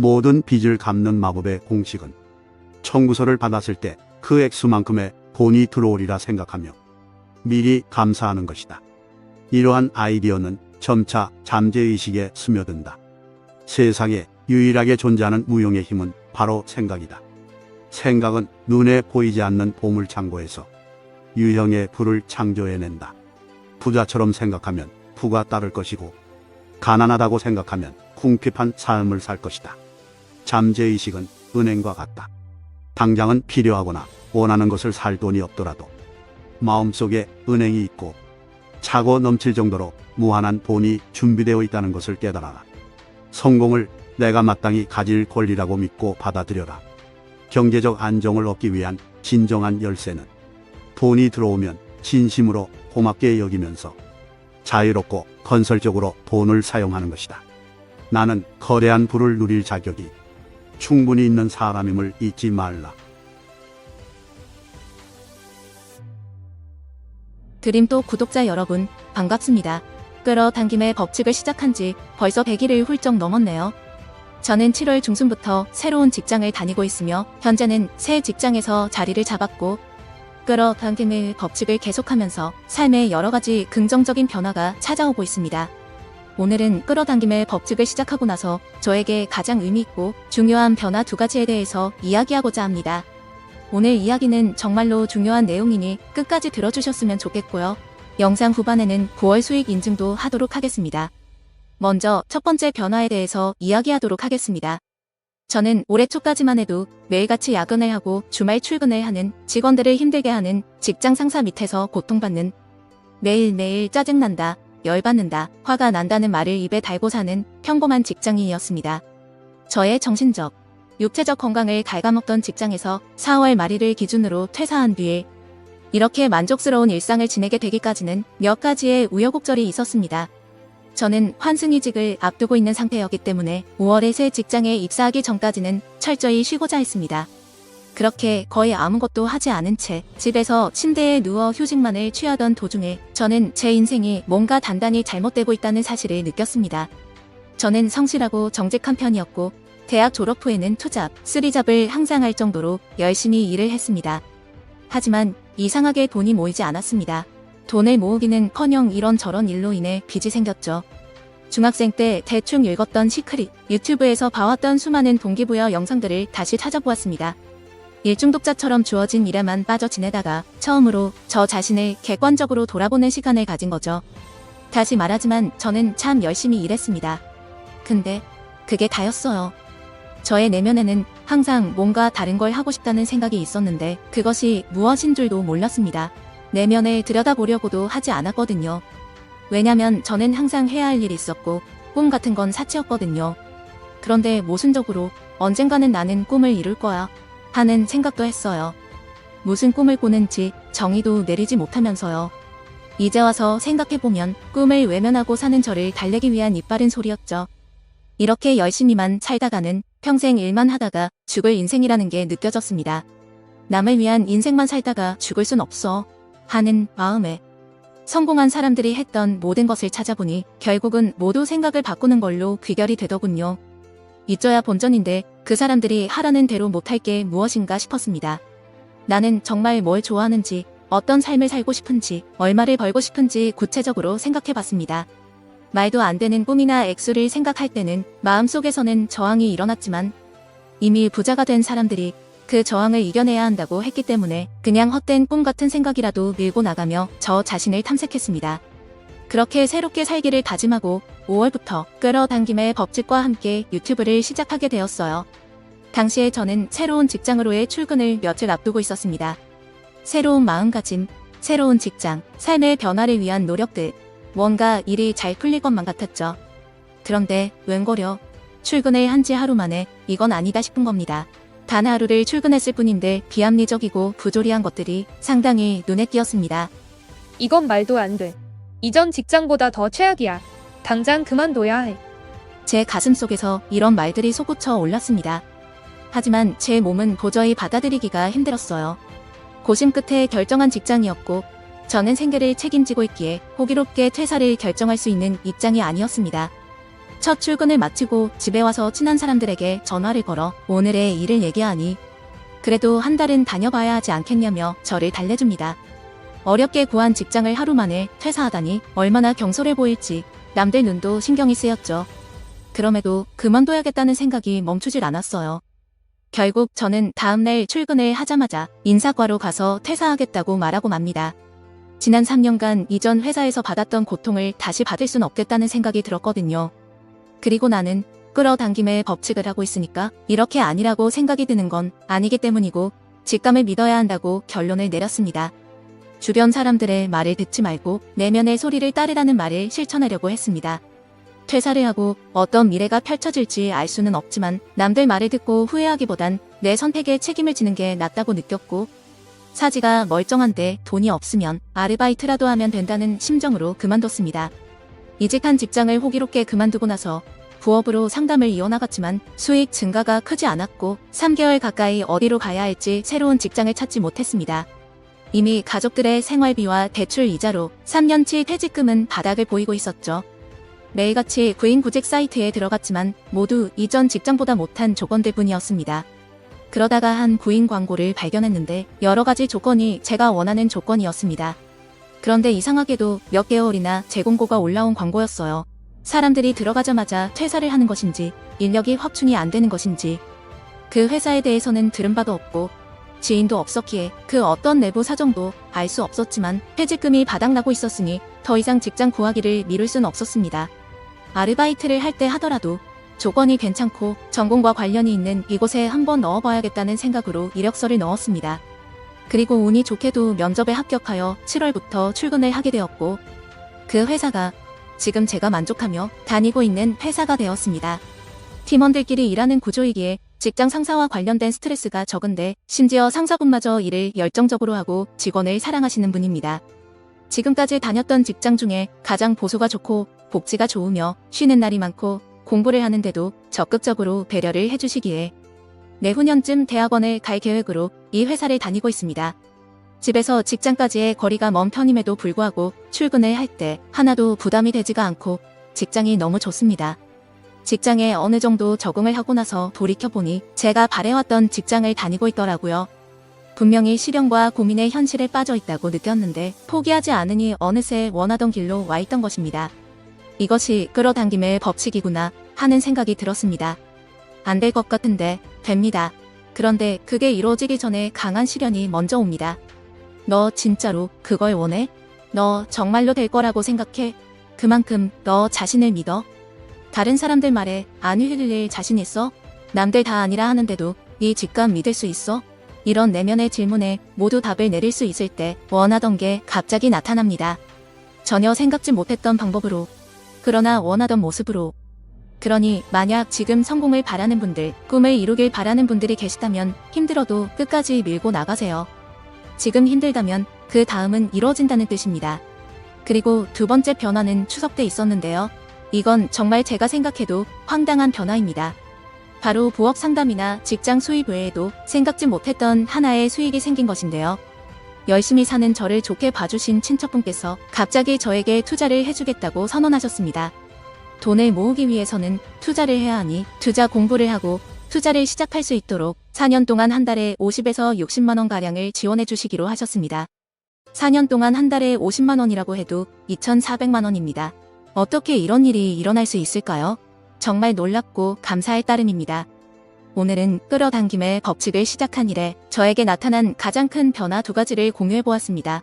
모든 빚을 갚는 마법의 공식은 청구서를 받았을 때 그 액수만큼의 돈이 들어오리라 생각하며 미리 감사하는 것이다. 이러한 아이디어는 점차 잠재의식에 스며든다. 세상에 유일하게 존재하는 무용의 힘은 바로 생각이다. 생각은 눈에 보이지 않는 보물창고에서 유형의 불을 창조해낸다. 부자처럼 생각하면 부가 따를 것이고, 가난하다고 생각하면 궁핍한 삶을 살 것이다. 잠재의식은 은행과 같다. 당장은 필요하거나 원하는 것을 살 돈이 없더라도 마음속에 은행이 있고 차고 넘칠 정도로 무한한 돈이 준비되어 있다는 것을 깨달아라. 성공을 내가 마땅히 가질 권리라고 믿고 받아들여라. 경제적 안정을 얻기 위한 진정한 열쇠는 돈이 들어오면 진심으로 고맙게 여기면서 자유롭고 건설적으로 돈을 사용하는 것이다. 나는 거대한 부를 누릴 자격이 충분히 있는 사람임을 잊지 말라. 드림도 구독자 여러분, 반갑습니다. 끌어당김의 법칙을 시작한 지 벌써 100일을 훌쩍 넘었네요. 저는 7월 중순부터 새로운 직장을 다니고 있으며 현재는 새 직장에서 자리를 잡았고, 끌어당김의 법칙을 계속하면서 삶에 여러 가지 긍정적인 변화가 찾아오고 있습니다. 오늘은 끌어당김의 법칙을 시작하고 나서 저에게 가장 의미있고 중요한 변화 2가지에 대해서 이야기하고자 합니다. 오늘 이야기는 정말로 중요한 내용이니 끝까지 들어주셨으면 좋겠고요. 영상 후반에는 9월 수익 인증도 하도록 하겠습니다. 먼저 첫 번째 변화에 대해서 이야기하도록 하겠습니다. 저는 올해 초까지만 해도 매일같이 야근을 하고 주말 출근을 하는, 직원들을 힘들게 하는 직장 상사 밑에서 고통받는, 매일매일 짜증난다, 열받는다, 화가 난다는 말을 입에 달고 사는 평범한 직장인이었습니다. 저의 정신적, 육체적 건강을 갉아먹던 직장에서 4월 말일을 기준으로 퇴사한 뒤에 이렇게 만족스러운 일상을 지내게 되기까지는 몇 가지의 우여곡절이 있었습니다. 저는 환승이직을 앞두고 있는 상태였기 때문에 5월에 새 직장에 입사하기 전까지는 철저히 쉬고자 했습니다. 그렇게 거의 아무것도 하지 않은 채 집에서 침대에 누워 휴식만을 취하던 도중에 저는 제 인생이 뭔가 단단히 잘못되고 있다는 사실을 느꼈습니다. 저는 성실하고 정직한 편이었고 대학 졸업 후에는 투잡, 쓰리잡을 항상 할 정도로 열심히 일을 했습니다. 하지만 이상하게 돈이 모이지 않았습니다. 돈을 모으기는커녕 이런저런 일로 인해 빚이 생겼죠. 중학생 때 대충 읽었던 시크릿, 유튜브에서 봐왔던 수많은 동기부여 영상들을 다시 찾아보았습니다. 일중독자처럼 주어진 일에만 빠져 지내다가 처음으로 저 자신을 객관적으로 돌아보는 시간을 가진 거죠. 다시 말하지만 저는 참 열심히 일했습니다. 근데 그게 다였어요. 저의 내면에는 항상 뭔가 다른 걸 하고 싶다는 생각이 있었는데 그것이 무엇인 줄도 몰랐습니다. 내면을 들여다보려고도 하지 않았거든요. 왜냐면 저는 항상 해야 할 일이 있었고 꿈 같은 건 사치였거든요. 그런데 모순적으로 언젠가는 나는 꿈을 이룰 거야 하는 생각도 했어요. 무슨 꿈을 꾸는지 정의도 내리지 못하면서요. 이제 와서 생각해보면 꿈을 외면하고 사는 저를 달래기 위한 입바른 소리였죠. 이렇게 열심히만 살다가는 평생 일만 하다가 죽을 인생이라는 게 느껴졌습니다. 남을 위한 인생만 살다가 죽을 순 없어 하는 마음에 성공한 사람들이 했던 모든 것을 찾아보니 결국은 모두 생각을 바꾸는 걸로 귀결이 되더군요. 이줘야 본전인데 그 사람들이 하라는 대로 못할 게 무엇인가 싶었습니다. 나는 정말 뭘 좋아하는지, 어떤 삶을 살고 싶은지, 얼마를 벌고 싶은지 구체적으로 생각해봤습니다. 말도 안 되는 꿈이나 액수를 생각할 때는 마음속에서는 저항이 일어났지만 이미 부자가 된 사람들이 그 저항을 이겨내야 한다고 했기 때문에 그냥 헛된 꿈 같은 생각이라도 밀고 나가며 저 자신을 탐색했습니다. 그렇게 새롭게 살기를 다짐하고 5월부터 끌어당김의 법칙과 함께 유튜브를 시작하게 되었어요. 당시에 저는 새로운 직장으로의 출근을 며칠 앞두고 있었습니다. 새로운 마음가짐, 새로운 직장, 삶의 변화를 위한 노력들, 뭔가 일이 잘 풀릴 것만 같았죠. 그런데 웬걸요. 출근을 한 지 하루 만에 이건 아니다 싶은 겁니다. 단 하루를 출근했을 뿐인데 비합리적이고 부조리한 것들이 상당히 눈에 띄었습니다. 이건 말도 안 돼. 이전 직장보다 더 최악이야. 당장 그만둬야 해. 제 가슴속에서 이런 말들이 솟구쳐 올랐습니다. 하지만 제 몸은 도저히 받아들이기가 힘들었어요. 고심 끝에 결정한 직장이었고 저는 생계를 책임지고 있기에 호기롭게 퇴사를 결정할 수 있는 입장이 아니었습니다. 첫 출근을 마치고 집에 와서 친한 사람들에게 전화를 걸어 오늘의 일을 얘기하니 그래도 한 달은 다녀봐야 하지 않겠냐며 저를 달래줍니다. 어렵게 구한 직장을 하루 만에 퇴사하다니 얼마나 경솔해 보일지 남들 눈도 신경이 쓰였죠. 그럼에도 그만둬야겠다는 생각이 멈추질 않았어요. 결국 저는 다음날 출근을 하자마자 인사과로 가서 퇴사하겠다고 말하고 맙니다. 지난 3년간 이전 회사에서 받았던 고통을 다시 받을 순 없겠다는 생각이 들었거든요. 그리고 나는 끌어당김의 법칙을 하고 있으니까 이렇게 아니라고 생각이 드는 건 아니기 때문이고 직감을 믿어야 한다고 결론을 내렸습니다. 주변 사람들의 말을 듣지 말고 내면의 소리를 따르라는 말을 실천하려고 했습니다. 퇴사를 하고 어떤 미래가 펼쳐질지 알 수는 없지만 남들 말을 듣고 후회하기보단 내 선택에 책임을 지는 게 낫다고 느꼈고 사지가 멀쩡한데 돈이 없으면 아르바이트라도 하면 된다는 심정으로 그만뒀습니다. 이직한 직장을 호기롭게 그만두고 나서 부업으로 상담을 이어나갔지만 수익 증가가 크지 않았고 3개월 가까이 어디로 가야 할지 새로운 직장을 찾지 못했습니다. 이미 가족들의 생활비와 대출 이자로 3년치 퇴직금은 바닥을 보이고 있었죠. 매일같이 구인구직 사이트에 들어갔지만 모두 이전 직장보다 못한 조건들 뿐이었습니다. 그러다가 한 구인 광고를 발견했는데 여러 가지 조건이 제가 원하는 조건이었습니다. 그런데 이상하게도 몇 개월이나 재공고가 올라온 광고였어요. 사람들이 들어가자마자 퇴사를 하는 것인지 인력이 확충이 안 되는 것인지 그 회사에 대해서는 들은 바도 없고 지인도 없었기에 그 어떤 내부 사정도 알 수 없었지만 퇴직금이 바닥나고 있었으니 더 이상 직장 구하기를 미룰 순 없었습니다. 아르바이트를 할 때 하더라도 조건이 괜찮고 전공과 관련이 있는 이곳에 한번 넣어봐야겠다는 생각으로 이력서를 넣었습니다. 그리고 운이 좋게도 면접에 합격하여 7월부터 출근을 하게 되었고 그 회사가 지금 제가 만족하며 다니고 있는 회사가 되었습니다. 팀원들끼리 일하는 구조이기에 직장 상사와 관련된 스트레스가 적은데 심지어 상사분마저 일을 열정적으로 하고 직원을 사랑하시는 분입니다. 지금까지 다녔던 직장 중에 가장 보수가 좋고 복지가 좋으며 쉬는 날이 많고 공부를 하는데도 적극적으로 배려를 해주시기에 내후년쯤 대학원을 갈 계획으로 이 회사를 다니고 있습니다. 집에서 직장까지의 거리가 먼 편임에도 불구하고 출근을 할 때 하나도 부담이 되지가 않고 직장이 너무 좋습니다. 직장에 어느 정도 적응을 하고 나서 돌이켜보니 제가 바래왔던 직장을 다니고 있더라고요. 분명히 시련과 고민의 현실에 빠져 있다고 느꼈는데 포기하지 않으니 어느새 원하던 길로 와 있던 것입니다. 이것이 끌어당김의 법칙이구나 하는 생각이 들었습니다. 안 될 것 같은데 됩니다. 그런데 그게 이루어지기 전에 강한 시련이 먼저 옵니다. 너 진짜로 그걸 원해? 너 정말로 될 거라고 생각해? 그만큼 너 자신을 믿어? 다른 사람들 말에 안 휘둘릴 자신 있어? 남들 다 아니라 하는데도 네 직감 믿을 수 있어? 이런 내면의 질문에 모두 답을 내릴 수 있을 때 원하던 게 갑자기 나타납니다. 전혀 생각지 못했던 방법으로, 그러나 원하던 모습으로. 그러니 만약 지금 성공을 바라는 분들, 꿈을 이루길 바라는 분들이 계시다면 힘들어도 끝까지 밀고 나가세요. 지금 힘들다면 그 다음은 이루어진다는 뜻입니다. 그리고 두 번째 변화는 추석 때 있었는데요. 이건 정말 제가 생각해도 황당한 변화입니다. 바로 부업 상담이나 직장 수입 외에도 생각지 못했던 하나의 수익이 생긴 것인데요. 열심히 사는 저를 좋게 봐주신 친척분께서 갑자기 저에게 투자를 해주겠다고 선언하셨습니다. 돈을 모으기 위해서는 투자를 해야 하니 투자 공부를 하고 투자를 시작할 수 있도록 4년 동안 한 달에 50에서 60만 원가량을 지원해 주시기로 하셨습니다. 4년 동안 한 달에 50만 원이라고 해도 2,400만 원입니다. 어떻게 이런 일이 일어날 수 있을까요? 정말 놀랍고 감사할 따름입니다. 오늘은 끌어당김의 법칙을 시작한 이래 저에게 나타난 가장 큰 변화 두 가지를 공유해 보았습니다.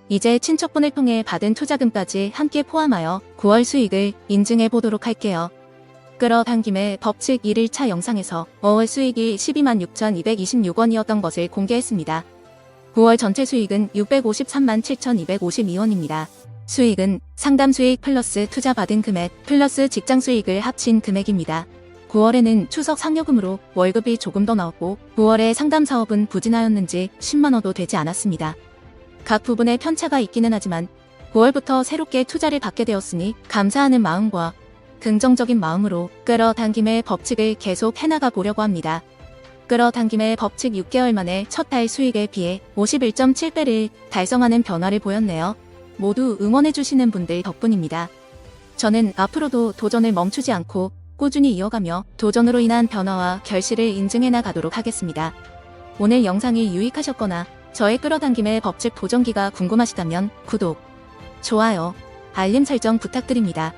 이제 친척분을 통해 받은 투자금까지 함께 포함하여 9월 수익을 인증해 보도록 할게요. 끌어당김의 법칙 1일차 영상에서 5월 수익이 12만 6,226원이었던 것을 공개했습니다. 9월 전체 수익은 653만 7,252원입니다. 수익은 상담 수익 플러스 투자 받은 금액 플러스 직장 수익을 합친 금액입니다. 9월에는 추석 상여금으로 월급이 조금 더 나왔고 9월에 상담 사업은 부진하였는지 10만 원도 되지 않았습니다. 각 부분에 편차가 있기는 하지만 9월부터 새롭게 투자를 받게 되었으니 감사하는 마음과 긍정적인 마음으로 끌어당김의 법칙을 계속 해나가 보려고 합니다. 끌어당김의 법칙 6개월 만에 첫 달 수익에 비해 51.7배를 달성하는 변화를 보였네요. 모두 응원해주시는 분들 덕분입니다. 저는 앞으로도 도전을 멈추지 않고 꾸준히 이어가며 도전으로 인한 변화와 결실을 인증해 나가도록 하겠습니다. 오늘 영상이 유익하셨거나 저의 끌어당김의 법칙 도전기가 궁금하시다면 구독, 좋아요, 알림 설정 부탁드립니다.